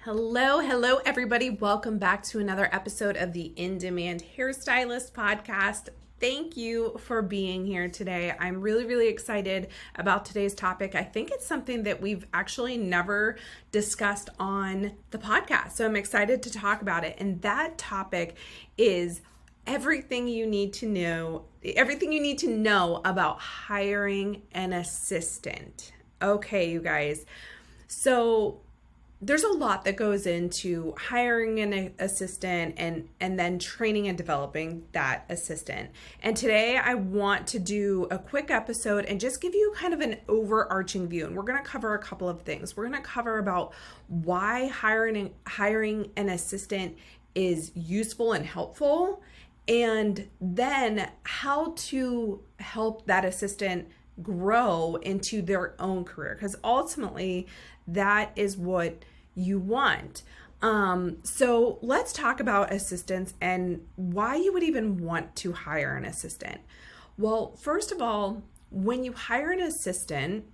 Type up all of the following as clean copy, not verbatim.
Hello, everybody. Welcome back to another episode of the In Demand Hairstylist podcast. Thank you for being here today. I'm really excited about today's topic. I think it's something that we've actually never discussed on the podcast, so I'm excited to talk about it. And that topic is everything you need to know about hiring an assistant. Okay, you guys. So there's a lot that goes into hiring an assistant and then training and developing that assistant. And today I want to do a quick episode and just give you kind of an overarching view. And we're going to cover a couple of things. We're going to cover about why hiring an assistant is useful and helpful, and then how to help that assistant grow into their own career, because ultimately that is what you want. So let's talk about assistants and why you would even want to hire an assistant. Well, first of all, when you hire an assistant,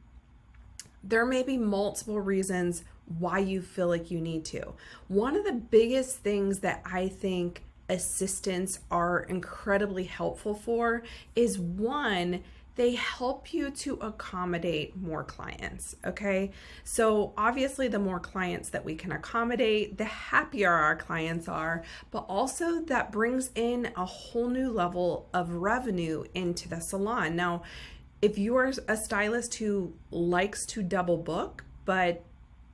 there may be multiple reasons why you feel like you need to. One of the biggest things that I think assistants are incredibly helpful for is, one, they help you to accommodate more clients, okay? So obviously the more clients that we can accommodate, the happier our clients are, but also that brings in a whole new level of revenue into the salon. Now, if you are a stylist who likes to double book, but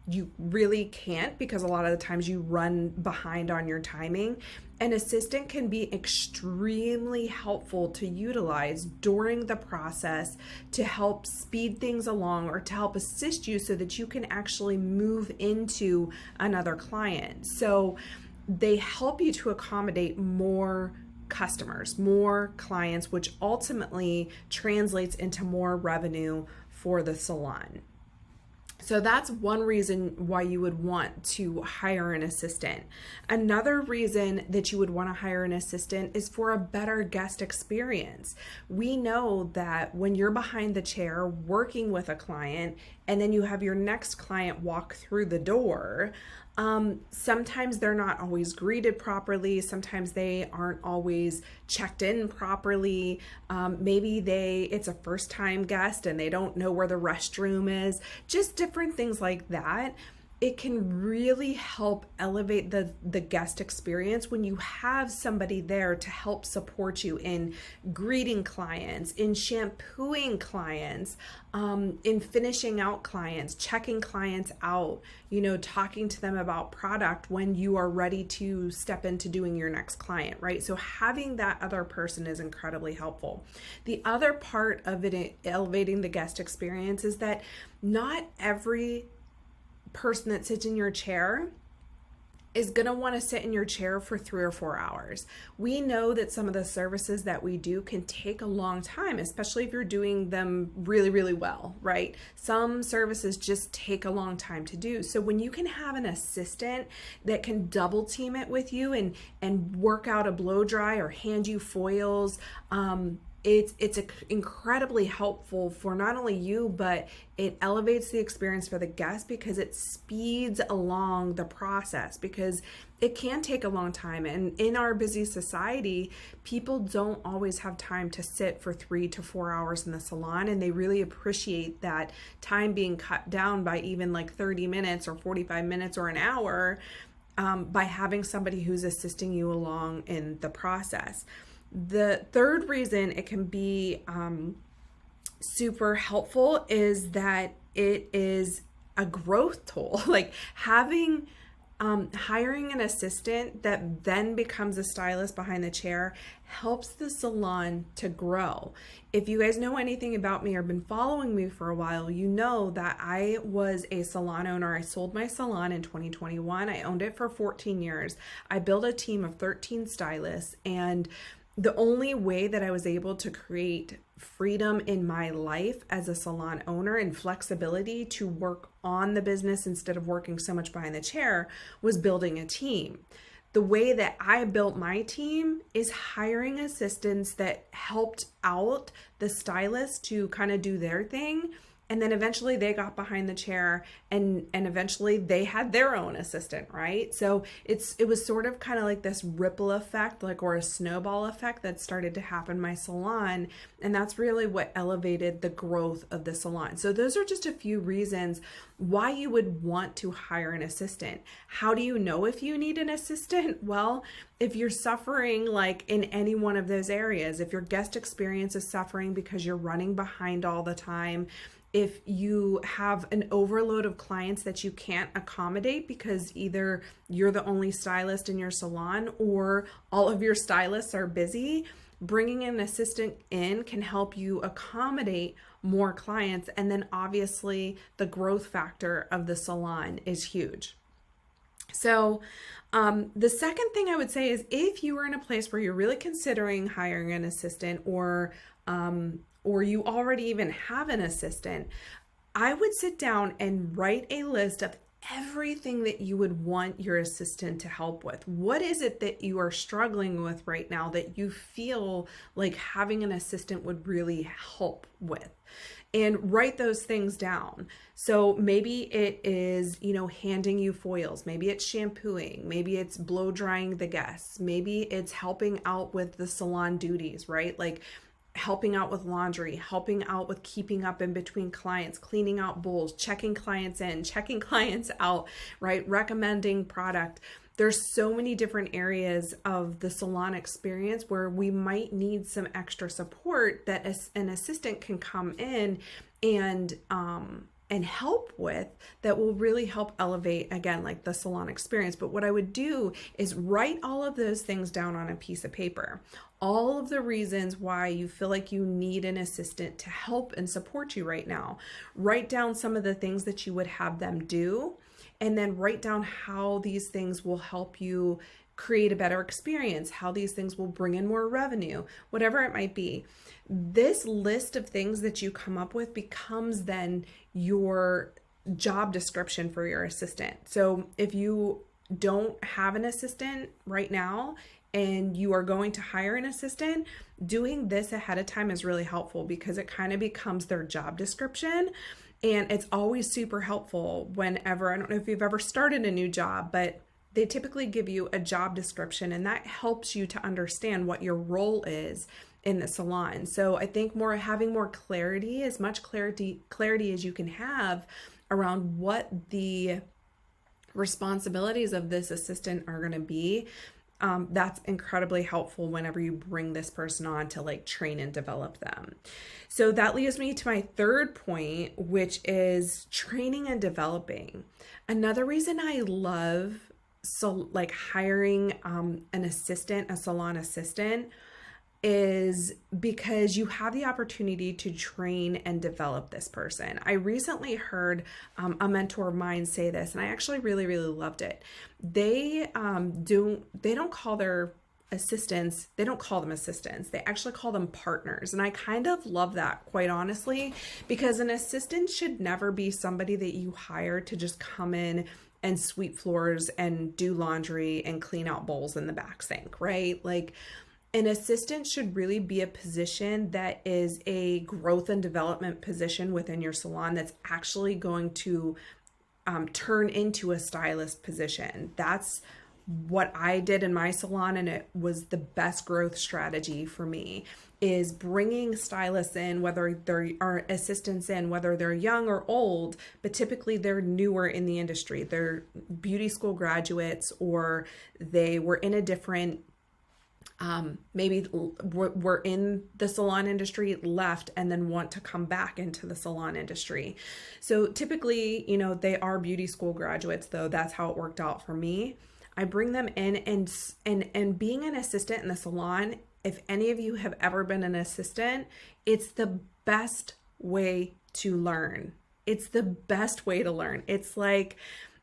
you really can't because a lot of the times you run behind on your timing, an assistant can be extremely helpful to utilize during the process to help speed things along or to help assist you so that you can actually move into another client. So they help you to accommodate more customers, more clients, which ultimately translates into more revenue for the salon. So that's one reason why you would want to hire an assistant. Another reason that you would want to hire an assistant is for a better guest experience. We know that when you're behind the chair working with a client and then you have your next client walk through the door, sometimes they're not always greeted properly. Sometimes they aren't always checked in properly. Maybe it's a first time guest and they don't know where the restroom is. Just different things like that. It can really help elevate the guest experience when you have somebody there to help support you in greeting clients, in shampooing clients, in finishing out clients, checking clients out, talking to them about product when you are ready to step into doing your next client, right? So having that other person is incredibly helpful. The other part of it, elevating the guest experience, is that not every person that sits in your chair is going to want to sit in your chair for 3 or 4 hours. We know that some of the services that we do can take a long time, especially if you're doing them really well, right? Some services just take a long time to do. So when you can have an assistant that can double team it with you and work out a blow dry or hand you foils, it's incredibly helpful for not only you, but it elevates the experience for the guest because it speeds along the process, because it can take a long time. And in our busy society, people don't always have time to sit for 3 to 4 hours in the salon, and they really appreciate that time being cut down by even like 30 minutes or 45 minutes or an hour by having somebody who's assisting you along in the process. The third reason it can be super helpful is that it is a growth tool. Like hiring an assistant that then becomes a stylist behind the chair helps the salon to grow. If you guys know anything about me or been following me for a while, you know that I was a salon owner. I sold my salon in 2021. I owned it for 14 years. I built a team of 13 stylists, and the only way that I was able to create freedom in my life as a salon owner and flexibility to work on the business instead of working so much behind the chair was building a team. The way that I built my team is hiring assistants that helped out the stylists to kind of do their thing And then eventually they got behind the chair, and eventually they had their own assistant, right? So it was sort of kind of like this ripple effect, like, or a snowball effect that started to happen in my salon. And that's really what elevated the growth of the salon. So those are just a few reasons why you would want to hire an assistant. How do you know if you need an assistant? Well, if you're suffering like in any one of those areas, if your guest experience is suffering because you're running behind all the time, if you have an overload of clients that you can't accommodate because either you're the only stylist in your salon or all of your stylists are busy, bringing an assistant in can help you accommodate more clients. And then obviously the growth factor of the salon is huge. So the second thing I would say is, if you are in a place where you're really considering hiring an assistant, or you already even have an assistant, I would sit down and write a list of everything that you would want your assistant to help with. What is it that you are struggling with right now that you feel like having an assistant would really help with? And write those things down. So maybe it is, handing you foils. Maybe it's shampooing. Maybe it's blow drying the guests. Maybe it's helping out with the salon duties, right? Like helping out with laundry, helping out with keeping up in between clients, cleaning out bowls, checking clients in, checking clients out, right? Recommending product. There's so many different areas of the salon experience where we might need some extra support that an assistant can come in and help with, that will really help elevate, again, like the salon experience. But what I would do is write all of those things down on a piece of paper. All of the reasons why you feel like you need an assistant to help and support you right now. Write down some of the things that you would have them do, and then write down how these things will help you create a better experience, how these things will bring in more revenue, whatever it might be. This list of things that you come up with becomes then your job description for your assistant. So if you don't have an assistant right now and you are going to hire an assistant, doing this ahead of time is really helpful, because it kind of becomes their job description. And it's always super helpful whenever, I don't know if you've ever started a new job, but they typically give you a job description, and that helps you to understand what your role is in the salon. So I think having more clarity, as much clarity as you can have around what the responsibilities of this assistant are going to be, that's incredibly helpful whenever you bring this person on to like train and develop them. So that leads me to my third point, which is training and developing. Another reason I love hiring an assistant, a salon assistant, is because you have the opportunity to train and develop this person. I recently heard a mentor of mine say this, and I actually really, really loved it. They don't call their assistants, they don't call them assistants. They actually call them partners. And I kind of love that, quite honestly, because an assistant should never be somebody that you hire to just come in and sweep floors and do laundry and clean out bowls in the back sink, right? Like, an assistant should really be a position that is a growth and development position within your salon that's actually going to turn into a stylist position. That's what I did in my salon, and it was the best growth strategy for me, is bringing stylists in, whether there are assistants in, whether they're young or old, but typically they're newer in the industry. They're beauty school graduates, or they were in a different maybe we're in the salon industry, left, and then want to come back into the salon industry. So typically, they are beauty school graduates, though. That's how it worked out for me. I bring them in, and being an assistant in the salon, if any of you have ever been an assistant, it's the best way to learn. It's the best way to learn. It's like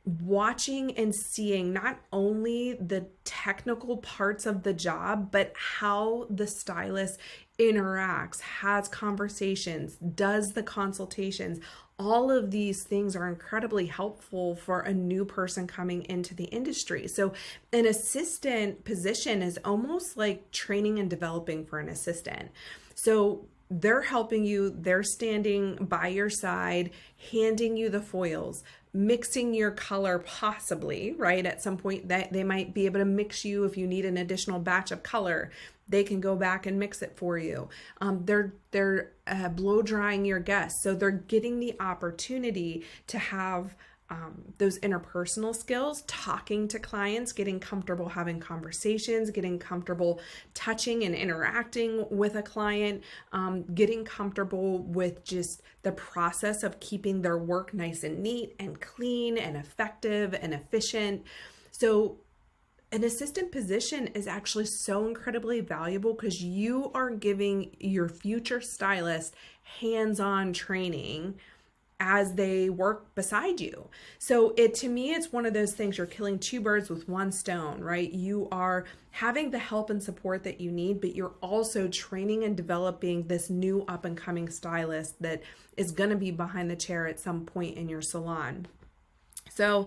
watching and seeing not only the technical parts of the job, but how the stylist interacts, has conversations, does the consultations. All of these things are incredibly helpful for a new person coming into the industry. So an assistant position is almost like training and developing for an assistant. So They're helping you, they're standing by your side, handing you the foils, mixing your color possibly, right? At some point that they might be able to mix you if you need an additional batch of color. They can go back and mix it for you. They're blow drying your guests. So they're getting the opportunity to have those interpersonal skills, talking to clients, getting comfortable having conversations, getting comfortable touching and interacting with a client, getting comfortable with just the process of keeping their work nice and neat and clean and effective and efficient. So an assistant position is actually so incredibly valuable because you are giving your future stylist hands-on training as they work beside you. So to me, it's one of those things, you're killing two birds with one stone, right? You are having the help and support that you need, but you're also training and developing this new up and coming stylist that is going to be behind the chair at some point in your salon. So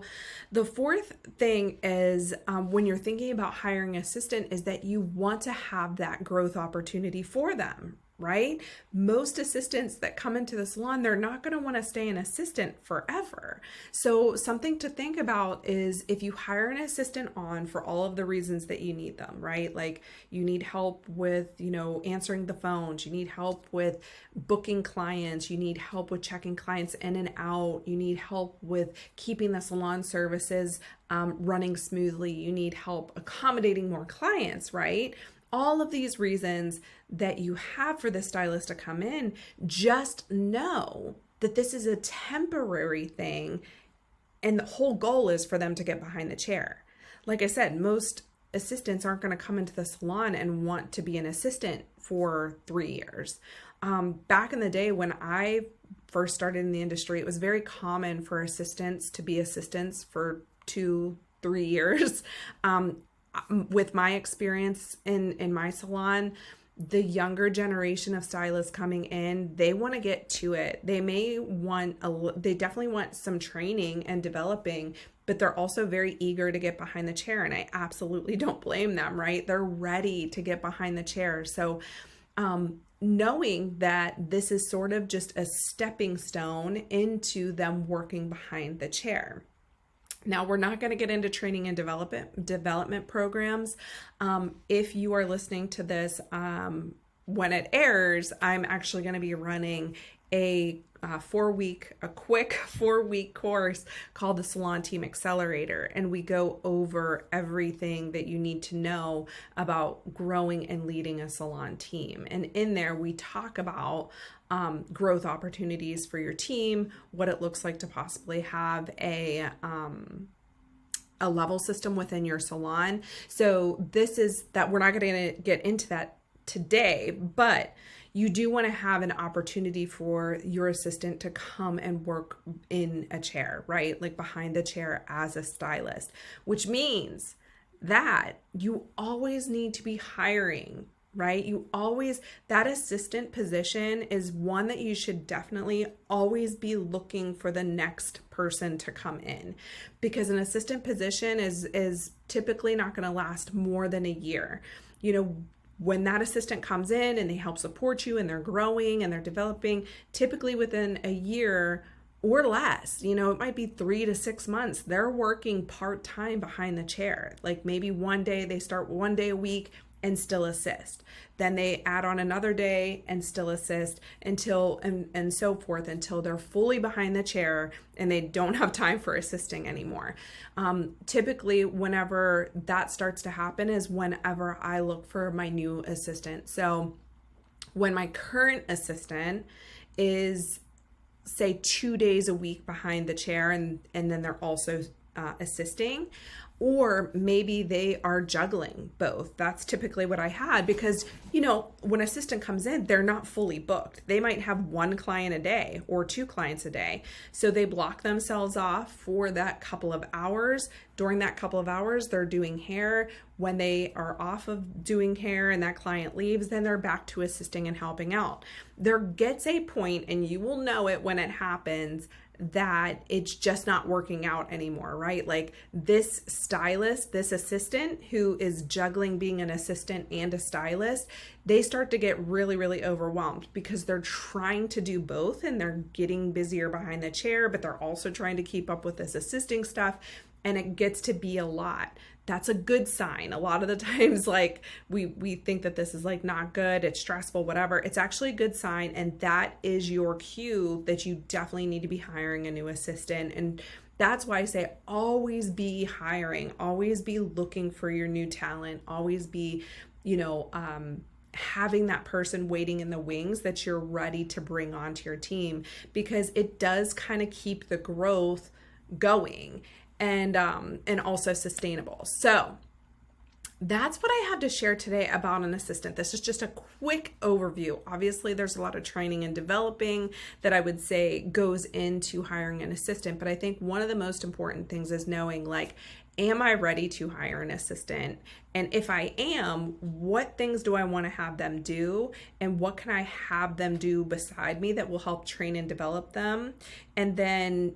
the fourth thing is when you're thinking about hiring an assistant is that you want to have that growth opportunity for them, right? Most assistants that come into the salon, they're not going to want to stay an assistant forever. So something to think about is if you hire an assistant on for all of the reasons that you need them, right? Like you need help with, answering the phones, you need help with booking clients, you need help with checking clients in and out, you need help with keeping the salon services running smoothly, you need help accommodating more clients, right? All of these reasons that you have for the stylist to come in, just know that this is a temporary thing and the whole goal is for them to get behind the chair. Like I said, most assistants aren't going to come into the salon and want to be an assistant for 3 years. Back in the day when I first started in the industry, it was very common for assistants to be assistants for 2-3 years. With my experience in my salon, the younger generation of stylists coming in, they want to get to it. They definitely want some training and developing, but they're also very eager to get behind the chair. And I absolutely don't blame them, right? They're ready to get behind the chair. So, knowing that this is sort of just a stepping stone into them working behind the chair. Now, we're not going to get into training and development programs. If you are listening to this when it airs, I'm actually going to be running a quick 4-week course called the Salon Team Accelerator. And we go over everything that you need to know about growing and leading a salon team. And in there, we talk about growth opportunities for your team, what it looks like to possibly have a level system within your salon. So this is that we're not going to get into that today, but you do want to have an opportunity for your assistant to come and work in a chair, right? Like behind the chair as a stylist, which means that you always need to be hiring, right? That assistant position is one that you should definitely always be looking for the next person to come in, because an assistant position is typically not going to last more than a year. When that assistant comes in and they help support you and they're growing and they're developing, typically within a year or less, it might be 3 to 6 months, they're working part-time behind the chair. Like maybe one day they start 1 day a week and still assist. Then they add on another day and still assist until, and so forth, until they're fully behind the chair and they don't have time for assisting anymore. Typically, whenever that starts to happen is whenever I look for my new assistant. So when my current assistant is, say, 2 days a week behind the chair and then they're also assisting, or maybe they are juggling both. That's typically what I had, because, when an assistant comes in, they're not fully booked. They might have 1 client a day or 2 clients a day. So they block themselves off for that couple of hours. During that couple of hours, they're doing hair. When they are off of doing hair and that client leaves, then they're back to assisting and helping out. There gets a point, and you will know it when it happens, that it's just not working out anymore, right? Like this stylist, this assistant who is juggling being an assistant and a stylist, they start to get really, really overwhelmed because they're trying to do both and they're getting busier behind the chair, but they're also trying to keep up with this assisting stuff, and it gets to be a lot. That's a good sign. A lot of the times, like we think that this is like not good, it's stressful, whatever. It's actually a good sign, and that is your cue that you definitely need to be hiring a new assistant. And that's why I say always be hiring, always be looking for your new talent, always be, having that person waiting in the wings that you're ready to bring onto your team, because it does kind of keep the growth going and also sustainable. So that's what I have to share today about an assistant. This is just a quick overview. Obviously, there's a lot of training and developing that I would say goes into hiring an assistant, but I think one of the most important things is knowing, like, am I ready to hire an assistant? And if I am, what things do I want to have them do? And what can I have them do beside me that will help train and develop them? And then,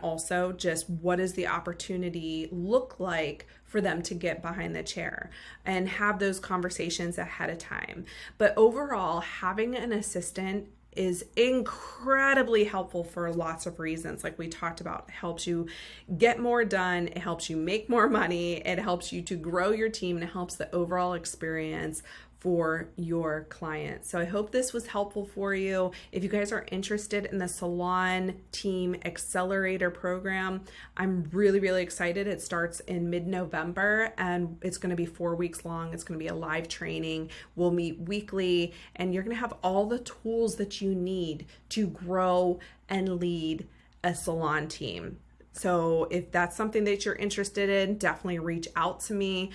also just what does the opportunity look like for them to get behind the chair, and have those conversations ahead of time. But overall, having an assistant is incredibly helpful for lots of reasons. Like we talked about, it helps you get more done, it helps you make more money, it helps you to grow your team, and it helps the overall experience for your clients. So I hope this was helpful for you. If you guys are interested in the Salon Team Accelerator program, I'm really, really excited. It starts in mid-November and it's going to be 4 weeks long. It's going to be a live training. We'll meet weekly, and you're going to have all the tools that you need to grow and lead a salon team. So if that's something that you're interested in, definitely reach out to me.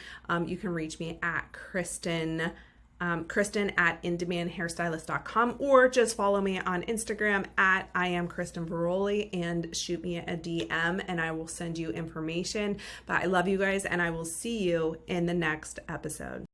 You can reach me at Kristen at indemandhairstylist.com, or just follow me on Instagram at I am Kristen Veroli and shoot me a DM and I will send you information. But I love you guys, and I will see you in the next episode.